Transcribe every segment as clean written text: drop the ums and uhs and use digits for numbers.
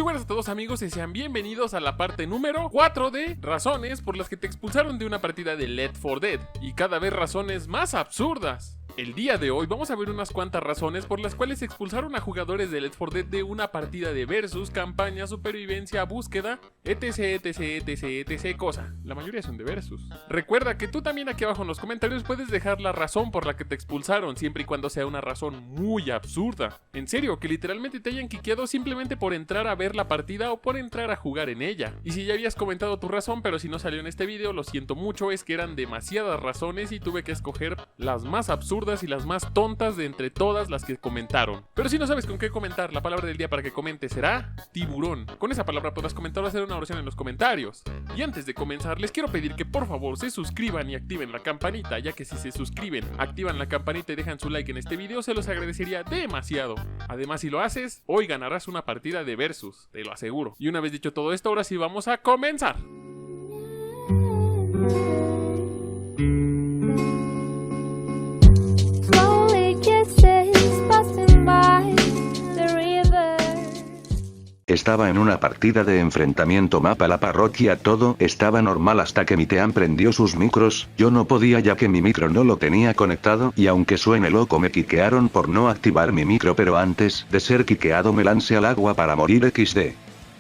buenas a todos amigos y sean bienvenidos a la parte número 4 de razones por las que te expulsaron de una partida de Left 4 Dead, y cada vez razones más absurdas. El día de hoy vamos a ver unas cuantas razones por las cuales expulsaron a jugadores de Left 4 Dead de una partida de versus, campaña, supervivencia, búsqueda, etc cosa. La mayoría son de versus. Recuerda que tú también aquí abajo en los comentarios puedes dejar la razón por la que te expulsaron, siempre y cuando sea una razón muy absurda. En serio, que literalmente te hayan quiqueado simplemente por entrar a ver la partida o por entrar a jugar en ella. Y si ya habías comentado tu razón, pero si no salió en este video, lo siento mucho, es que eran demasiadas razones y tuve que escoger las más absurdas y las más tontas de entre todas las que comentaron. Pero si no sabes con qué comentar, la palabra del día para que comentes será tiburón. Con esa palabra podrás comentar o hacer una oración en los comentarios. Y antes de comenzar, les quiero pedir que por favor se suscriban y activen la campanita, ya que si se suscriben, activan la campanita y dejan su like en este video, se los agradecería demasiado. Además, si lo haces, hoy ganarás una partida de versus, te lo aseguro. Y una vez dicho todo esto, ahora sí vamos a comenzar. Estaba en una partida de enfrentamiento mapa la parroquia, todo estaba normal hasta que mi team prendió sus micros, yo no podía ya que mi micro no lo tenía conectado y aunque suene loco me quiquearon por no activar mi micro, pero antes de ser quiqueado me lancé al agua para morir XD.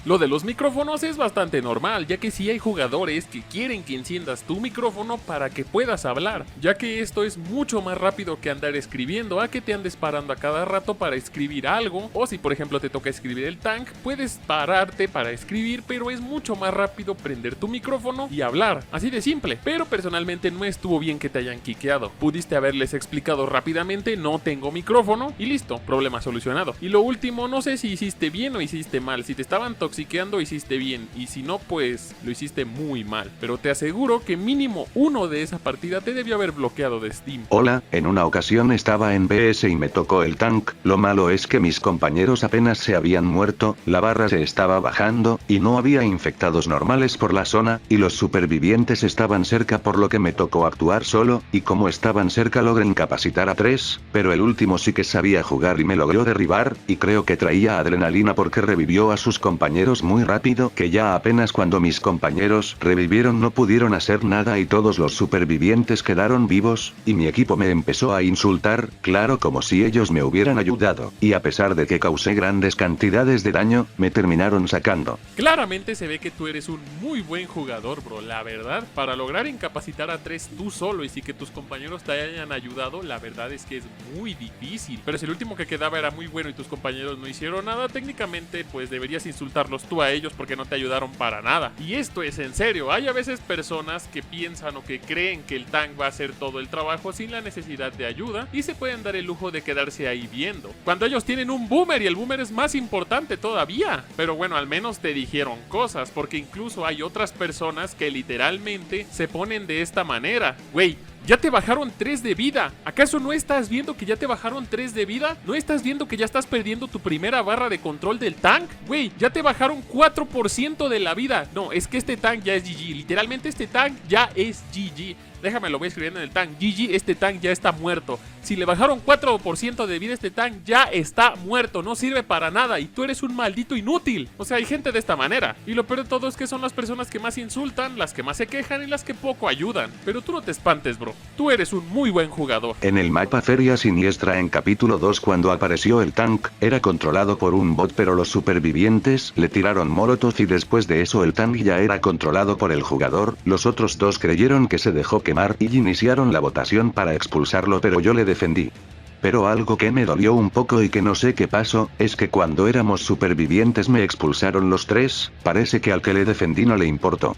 Lo de los micrófonos es bastante normal, ya que sí hay jugadores que quieren que enciendas tu micrófono para que puedas hablar, ya que esto es mucho más rápido que andar escribiendo a que te andes parando a cada rato para escribir algo, o si por ejemplo te toca escribir el tank, puedes pararte para escribir, pero es mucho más rápido prender tu micrófono y hablar, así de simple. Pero personalmente no estuvo bien que te hayan quiqueado, pudiste haberles explicado rápidamente no tengo micrófono y listo, problema solucionado. Y lo último, no sé si hiciste bien o hiciste mal, si te estaban toxiqueando hiciste bien, y si no, pues lo hiciste muy mal, pero te aseguro que mínimo uno de esa partida te debió haber bloqueado de Steam. Hola, en una ocasión estaba en BS y me tocó el tank, lo malo es que mis compañeros apenas se habían muerto, la barra se estaba bajando, y no había infectados normales por la zona, y los supervivientes estaban cerca por lo que me tocó actuar solo, y como estaban cerca logré incapacitar a 3, pero el último sí que sabía jugar y me logró derribar, y creo que traía adrenalina porque revivió a sus compañeros muy rápido que ya apenas cuando mis compañeros revivieron no pudieron hacer nada y todos los supervivientes quedaron vivos, y mi equipo me empezó a insultar, claro como si ellos me hubieran ayudado, y a pesar de que causé grandes cantidades de daño, me terminaron sacando. Claramente se ve que tú eres un muy buen jugador, bro, la verdad, para lograr incapacitar a 3 tú solo y sin que tus compañeros te hayan ayudado, la verdad es que es muy difícil. Pero si el último que quedaba era muy bueno y tus compañeros no hicieron nada, técnicamente pues deberías insultarlos tú a ellos porque no te ayudaron para nada. Y esto es en serio, hay a veces personas que piensan o que creen que el tank va a hacer todo el trabajo sin la necesidad de ayuda y se pueden dar el lujo de quedarse ahí viendo, cuando ellos tienen un boomer y el boomer es más importante todavía. Pero bueno, al menos te dijeron cosas, porque incluso hay otras personas que literalmente se ponen de esta manera. Güey, ya te bajaron 3 de vida. ¿Acaso no estás viendo que ya te bajaron 3 de vida? ¿No estás viendo que ya estás perdiendo tu primera barra de control del tank? Güey, ya te bajaron 4% de la vida. No, es que este tank ya es GG. Literalmente este tank ya es GG. Déjame, lo voy escribiendo en el tank. GG, este tank ya está muerto. Si le bajaron 4% de vida, este tank ya está muerto. No sirve para nada y tú eres un maldito inútil. O sea, hay gente de esta manera. Y lo peor de todo es que son las personas que más insultan, las que más se quejan y las que poco ayudan. Pero tú no te espantes, bro. Tú eres un muy buen jugador. En el mapa Feria Siniestra en capítulo 2 cuando apareció el tank, era controlado por un bot pero los supervivientes le tiraron molotov y después de eso el tank ya era controlado por el jugador. Los otros dos creyeron que se dejó quemar y iniciaron la votación para expulsarlo, pero yo le defendí. Pero algo que me dolió un poco y que no sé qué pasó, es que cuando éramos supervivientes me expulsaron los 3, parece que al que le defendí no le importó.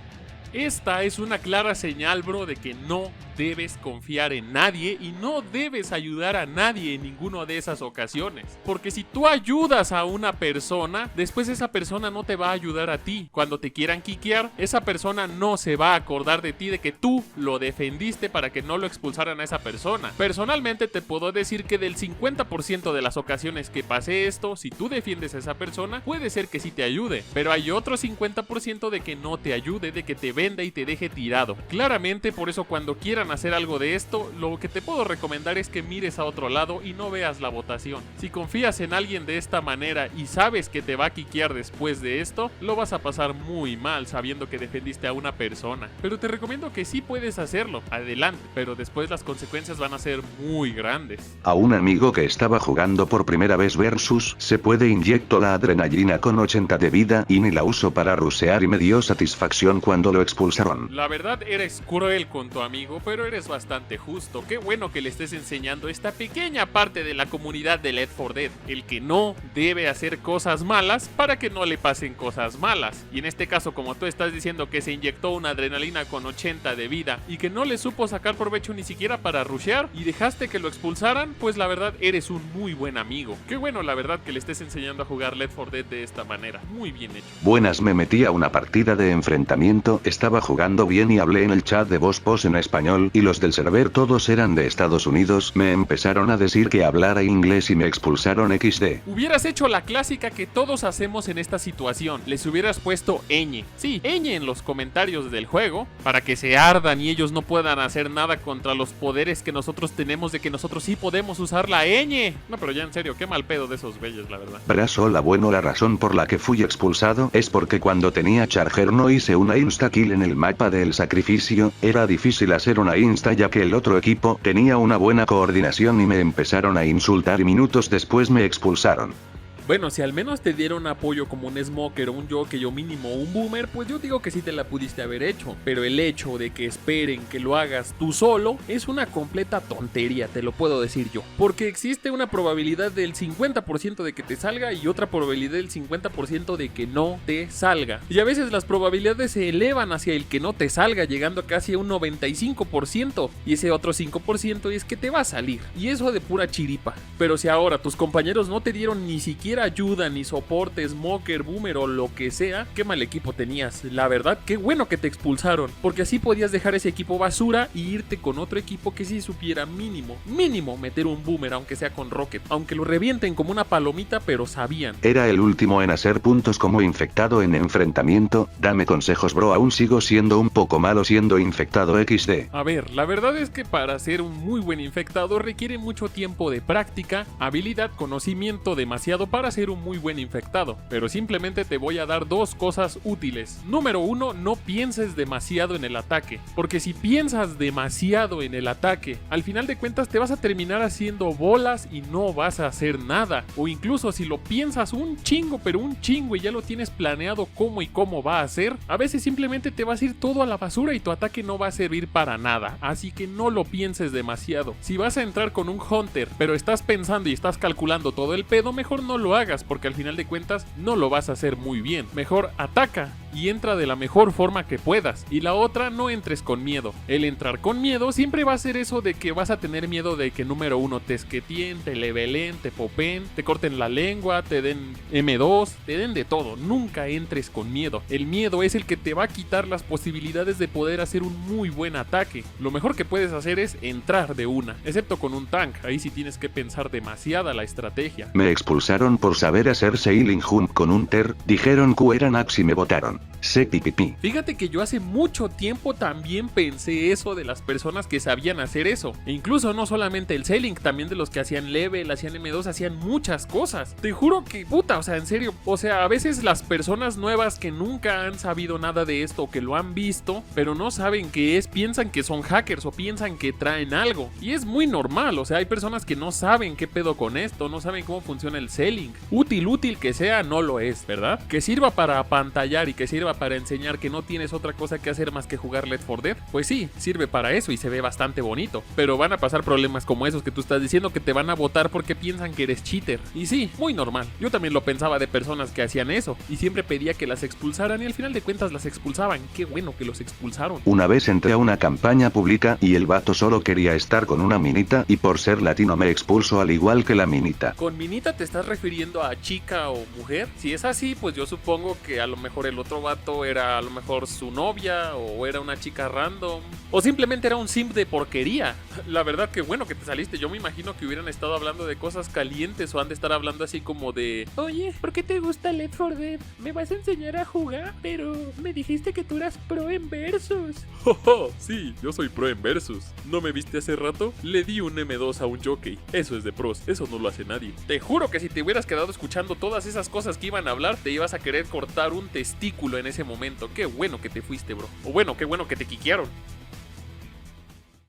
Esta es una clara señal, bro, de que no debes confiar en nadie y no debes ayudar a nadie en ninguna de esas ocasiones. Porque si tú ayudas a una persona, después esa persona no te va a ayudar a ti. Cuando te quieran quiquear, esa persona no se va a acordar de ti, de que tú lo defendiste para que no lo expulsaran a esa persona. Personalmente te puedo decir que del 50% de las ocasiones que pase esto, si tú defiendes a esa persona, puede ser que sí te ayude. Pero hay otro 50% de que no te ayude, de que te ve prenda y te deje tirado. Claramente, por eso cuando quieran hacer algo de esto, lo que te puedo recomendar es que mires a otro lado y no veas la votación. Si confías en alguien de esta manera y sabes que te va a quiquear después de esto, lo vas a pasar muy mal sabiendo que defendiste a una persona. Pero te recomiendo que sí puedes hacerlo, adelante, pero después las consecuencias van a ser muy grandes. A un amigo que estaba jugando por primera vez versus, se puede inyecto la adrenalina con 80 de vida y ni la uso para rusear y me dio satisfacción cuando lo expulsaron. La verdad eres cruel con tu amigo, pero eres bastante justo. Qué bueno que le estés enseñando esta pequeña parte de la comunidad de Left 4 Dead, el que no debe hacer cosas malas para que no le pasen cosas malas. Y en este caso, como tú estás diciendo que se inyectó una adrenalina con 80 de vida y que no le supo sacar provecho ni siquiera para rushear y dejaste que lo expulsaran, pues la verdad eres un muy buen amigo. Qué bueno la verdad que le estés enseñando a jugar Left 4 Dead de esta manera. Muy bien hecho. Buenas, me metí a una partida de enfrentamiento, estaba jugando bien y hablé en el chat de voz en español y los del server todos eran de Estados Unidos, me empezaron a decir que hablara inglés y me expulsaron XD. Hubieras hecho la clásica que todos hacemos en esta situación, les hubieras puesto ñ. Sí, ñ en los comentarios del juego, para que se ardan y ellos no puedan hacer nada contra los poderes que nosotros tenemos de que nosotros sí podemos usar la ñ. No, pero ya en serio, qué mal pedo de esos bellos, la verdad. Brazola, bueno, la razón por la que fui expulsado es porque cuando tenía Charger no hice una insta-kill en el mapa del sacrificio, era difícil hacer una insta ya que el otro equipo tenía una buena coordinación y me empezaron a insultar y minutos después me expulsaron. Bueno, si al menos te dieron apoyo como un smoker o un jockey o mínimo un boomer, pues yo digo que sí te la pudiste haber hecho. Pero el hecho de que esperen que lo hagas tú solo es una completa tontería, te lo puedo decir yo. Porque existe una probabilidad del 50% de que te salga y otra probabilidad del 50% de que no te salga. Y a veces las probabilidades se elevan hacia el que no te salga, llegando a casi a un 95%. Y ese otro 5% es que te va a salir. Y eso de pura chiripa. Pero si ahora tus compañeros no te dieron ni siquiera ayuda, ni soporte, smoker, boomer o lo que sea, qué mal equipo tenías. La verdad, qué bueno que te expulsaron, porque así podías dejar ese equipo basura y irte con otro equipo que sí supiera mínimo meter un boomer, aunque sea con rocket, aunque lo revienten como una palomita, pero sabían. Era el último en hacer puntos como infectado en enfrentamiento, dame consejos bro, aún sigo siendo un poco malo siendo infectado XD. A ver, la verdad es que para ser un muy buen infectado requiere mucho tiempo de práctica, habilidad, conocimiento, demasiado para ser un muy buen infectado, pero simplemente te voy a dar dos cosas útiles. Número 1, no pienses demasiado en el ataque, porque si piensas demasiado en el ataque, al final de cuentas te vas a terminar haciendo bolas y no vas a hacer nada, o incluso si lo piensas un chingo, pero un chingo y ya lo tienes planeado cómo y cómo va a ser, a veces simplemente te vas a ir todo a la basura y tu ataque no va a servir para nada, así que no lo pienses demasiado. Si vas a entrar con un hunter, pero estás pensando y estás calculando todo el pedo, mejor no lo hagas, porque al final de cuentas no lo vas a hacer muy bien. Mejor ataca y entra de la mejor forma que puedas. Y la otra, no entres con miedo. El entrar con miedo siempre va a ser eso de que vas a tener miedo de que número 1 te esquetien, te levelen, te popen, te corten la lengua, te den M2, te den de todo. Nunca entres con miedo. El miedo es el que te va a quitar las posibilidades de poder hacer un muy buen ataque. Lo mejor que puedes hacer es entrar de una, excepto con un tank. Ahí sí tienes que pensar demasiada la estrategia. Me expulsaron por saber hacer sailing jump con un ter, dijeron que era nax y me votaron. Pipi. Fíjate que yo hace mucho tiempo también pensé eso de las personas que sabían hacer eso. E incluso no solamente el sailing, también de los que hacían level, hacían M2, hacían muchas cosas. Te juro que puta, o sea, en serio. O sea, a veces las personas nuevas que nunca han sabido nada de esto o que lo han visto, pero no saben qué es, piensan que son hackers o piensan que traen algo. Y es muy normal, o sea, hay personas que no saben qué pedo con esto, no saben cómo funciona el sailing. Útil que sea, no lo es, ¿verdad? Que sirva para apantallar y que sirva para enseñar que no tienes otra cosa que hacer más que jugar Left 4 Dead, pues sí, sirve para eso y se ve bastante bonito, pero van a pasar problemas como esos que tú estás diciendo, que te van a votar porque piensan que eres cheater. Y sí, muy normal, yo también lo pensaba de personas que hacían eso y siempre pedía que las expulsaran y al final de cuentas las expulsaban. Qué bueno que los expulsaron. Una vez entré a una campaña pública y el vato solo quería estar con una minita y por ser latino me expulsó al igual que la minita. ¿Con minita te estás refiriendo a chica o mujer? Si es así, pues yo supongo que a lo mejor el otro vato vato era a lo mejor su novia o era una chica random o simplemente era un simp de porquería. La verdad que bueno que te saliste. Yo me imagino que hubieran estado hablando de cosas calientes o han de estar hablando así como de: oye, ¿por qué te gusta Left 4 Dead? ¿Me vas a enseñar a jugar? Pero me dijiste que tú eras pro en Versus. ¡Oh, sí! Yo soy pro en Versus. ¿No me viste hace rato? Le di un M2 a un jockey. Eso es de pros, eso no lo hace nadie. Te juro que si te hubieras quedado escuchando todas esas cosas que iban a hablar, te ibas a querer cortar un testículo en ese momento. Qué bueno que te fuiste, bro. O bueno, qué bueno que te quiquearon.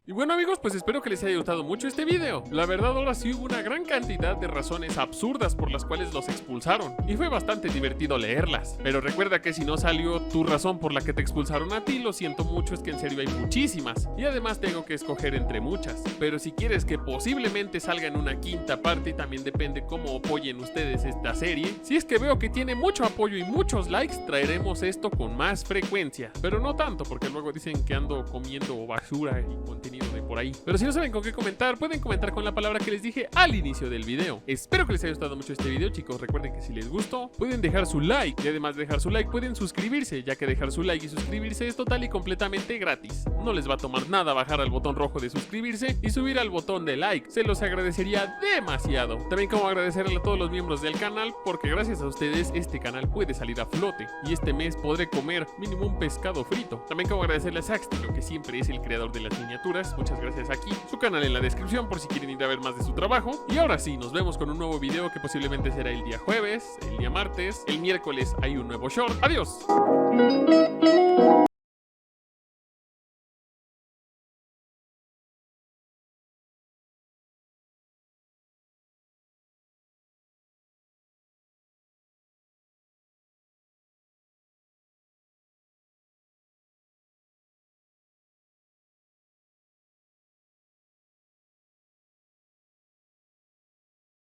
Y bueno amigos, pues espero que les haya gustado mucho este video. La verdad ahora sí hubo una gran cantidad de razones absurdas por las cuales los expulsaron. Y fue bastante divertido leerlas. Pero recuerda que si no salió tu razón por la que te expulsaron a ti, lo siento mucho, es que en serio hay muchísimas. Y además tengo que escoger entre muchas. Pero si quieres que posiblemente salga en una quinta parte, también depende cómo apoyen ustedes esta serie. Si es que veo que tiene mucho apoyo y muchos likes, traeremos esto con más frecuencia. Pero no tanto, porque luego dicen que ando comiendo basura y contenido de por ahí. Pero si no saben con qué comentar, pueden comentar con la palabra que les dije al inicio del video. Espero que les haya gustado mucho este video, chicos. Recuerden que si les gustó, pueden dejar su like. Y además de dejar su like, pueden suscribirse, ya que dejar su like y suscribirse es total y completamente gratis. No les va a tomar nada bajar al botón rojo de suscribirse y subir al botón de like. Se los agradecería demasiado. También como agradecerle a todos los miembros del canal, porque gracias a ustedes este canal puede salir a flote. Y este mes podré comer mínimo un pescado frito. También como agradecerle a Saxtilo, que siempre es el creador de las miniaturas. Muchas gracias aquí. Su canal en la descripción por si quieren ir a ver más de su trabajo. Y ahora sí, nos vemos con un nuevo video que posiblemente será el día jueves, el día martes, el miércoles hay un nuevo short. ¡Adiós!